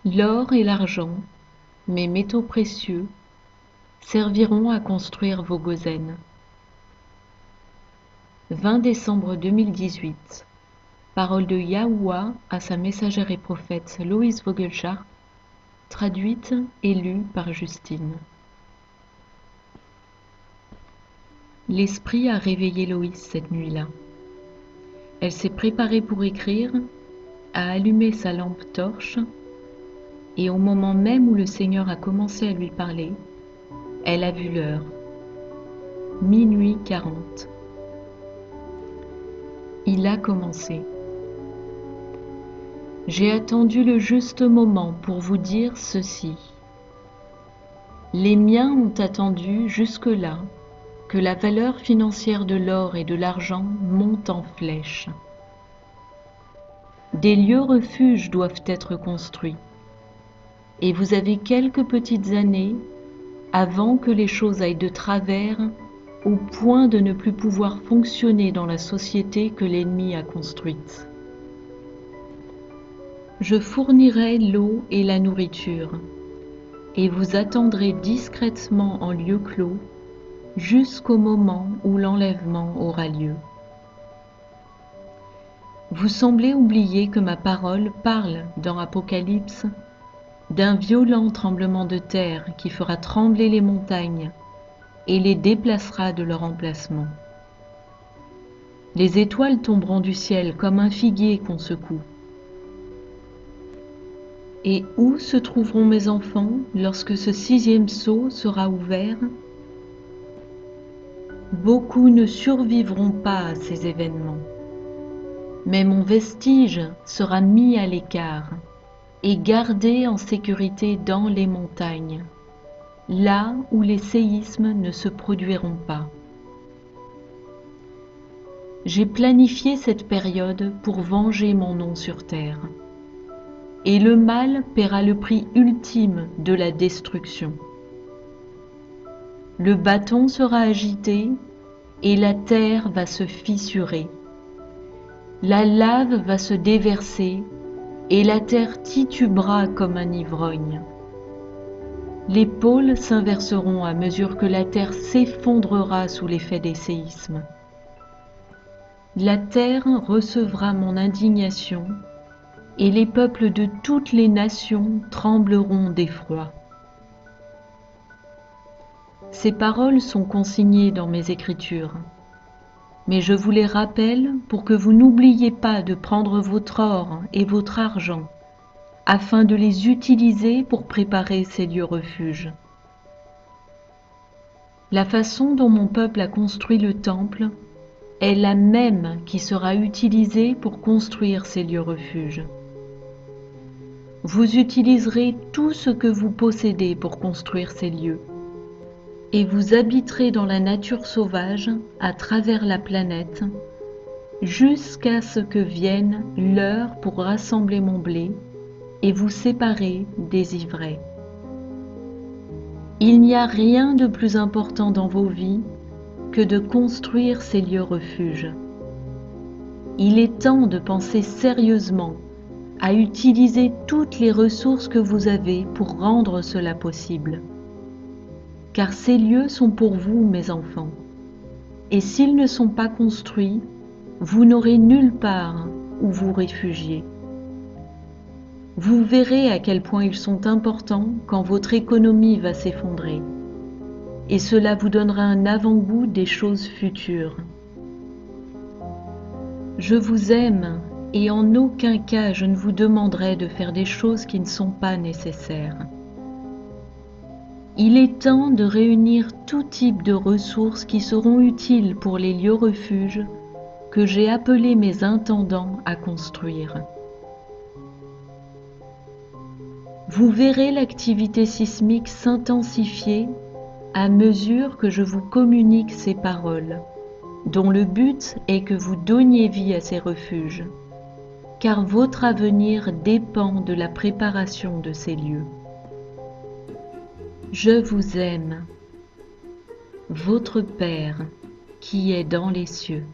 L'or et l'argent, mes métaux précieux, serviront à construire vos gozen. 20 décembre 2018. Parole de Yahuwah à sa messagère et prophète Loïs Vogelchardt, traduite et lue par Justine. L'esprit a réveillé Loïs cette nuit-là. Elle s'est préparée pour écrire, a allumé sa lampe torche, et au moment même où le Seigneur a commencé à lui parler, elle a vu l'heure. Minuit 40. Il a commencé. J'ai attendu le juste moment pour vous dire ceci. Les miens ont attendu jusque-là que la valeur financière de l'or et de l'argent monte en flèche. Des lieux refuges doivent être construits. Et vous avez quelques petites années avant que les choses aillent de travers au point de ne plus pouvoir fonctionner dans la société que l'ennemi a construite. Je fournirai l'eau et la nourriture, et vous attendrez discrètement en lieu clos jusqu'au moment où l'enlèvement aura lieu. Vous semblez oublier que ma parole parle dans Apocalypse d'un violent tremblement de terre qui fera trembler les montagnes et les déplacera de leur emplacement. Les étoiles tomberont du ciel comme un figuier qu'on secoue. Et où se trouveront mes enfants lorsque ce 6e sceau sera ouvert? Beaucoup ne survivront pas à ces événements, mais mon vestige sera mis à l'écart et gardé en sécurité dans les montagnes, là où les séismes ne se produiront pas. J'ai planifié cette période pour venger mon nom sur terre, et le mal paiera le prix ultime de la destruction. Le bâton sera agité et la terre va se fissurer. La lave va se déverser et la terre titubera comme un ivrogne. Les pôles s'inverseront à mesure que la terre s'effondrera sous l'effet des séismes. La terre recevra mon indignation et les peuples de toutes les nations trembleront d'effroi. Ces paroles sont consignées dans mes Écritures, mais je vous les rappelle pour que vous n'oubliez pas de prendre votre or et votre argent, afin de les utiliser pour préparer ces lieux refuges. La façon dont mon peuple a construit le temple est la même qui sera utilisée pour construire ces lieux refuges. Vous utiliserez tout ce que vous possédez pour construire ces lieux, et vous habiterez dans la nature sauvage à travers la planète, jusqu'à ce que vienne l'heure pour rassembler mon blé et vous séparer des ivraies. Il n'y a rien de plus important dans vos vies que de construire ces lieux refuges. Il est temps de penser sérieusement à utiliser toutes les ressources que vous avez pour rendre cela possible. Car ces lieux sont pour vous, mes enfants, et s'ils ne sont pas construits, vous n'aurez nulle part où vous réfugier. Vous verrez à quel point ils sont importants quand votre économie va s'effondrer, et cela vous donnera un avant-goût des choses futures. Je vous aime, et en aucun cas je ne vous demanderai de faire des choses qui ne sont pas nécessaires. Il est temps de réunir tout type de ressources qui seront utiles pour les lieux refuges que j'ai appelés mes intendants à construire. Vous verrez l'activité sismique s'intensifier à mesure que je vous communique ces paroles, dont le but est que vous donniez vie à ces refuges, car votre avenir dépend de la préparation de ces lieux. Je vous aime, votre Père qui est dans les cieux.